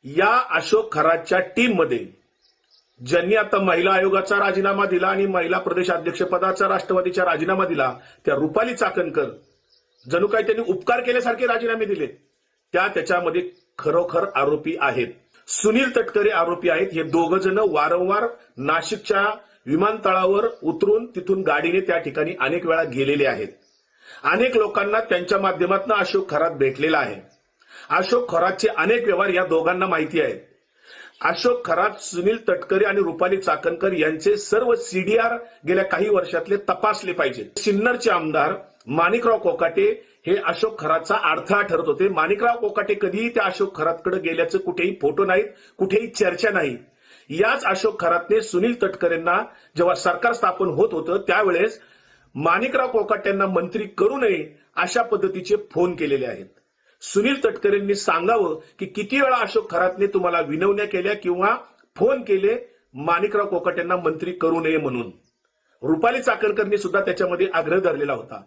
या अशोक खरातच्या टीम मध्ये ज्यांनी आता महिला आयोगाचा राजीनामा दिला आणि महिला प्रदेशाध्यक्षपदाचा राष्ट्रवादीचा राजीनामा दिला, त्या रुपाली चाकणकर जणू काही त्यांनी उपकार केल्यासारखे राजीनामे दिले, त्याच्यामध्ये खरोखर आरोपी आहेत. सुनील तटकरे आरोपी आहेत. हे दोघ जण वारंवार नाशिकच्या विमानतळावर उतरून तिथून गाडीने त्या ठिकाणी अनेक वेळा गेलेले आहेत. अनेक लोकांना त्यांच्या माध्यमातून अशोक खरात भेटलेला आहे. अशोक खरातचे अनेक व्यवहार या दोघांना माहिती आहेत. अशोक खरात, सुनील तटकरे आणि रुपाली चाकणकर यांचे सर्व सीडीआर गेल्या काही वर्षातले तपासले पाहिजेत. सिन्नरचे आमदार माणिकराव कोकाटे हे अशोक खरातचा अडथळा ठरत होते. माणिकराव कोकाटे कधीही त्या अशोक खरातकडे गेल्याचं कुठेही फोटो नाहीत, कुठेही चर्चा नाही. याच अशोक खरातने सुनील तटकरेंना जेव्हा सरकार स्थापन होत होतं त्यावेळेस माणिकराव कोकाटेंना मंत्री करू नये अशा पद्धतीचे फोन केलेले आहेत. सुनील तटकरेंनी सांगावं की किती वेळा अशोक खरातने तुम्हाला विनवण्या केल्या किंवा फोन केले माणिकराव कोकाटेंना मंत्री करू नये म्हणून. रुपाली चाकणकरनी सुद्धा त्याच्यामध्ये आग्रह धरलेला होता.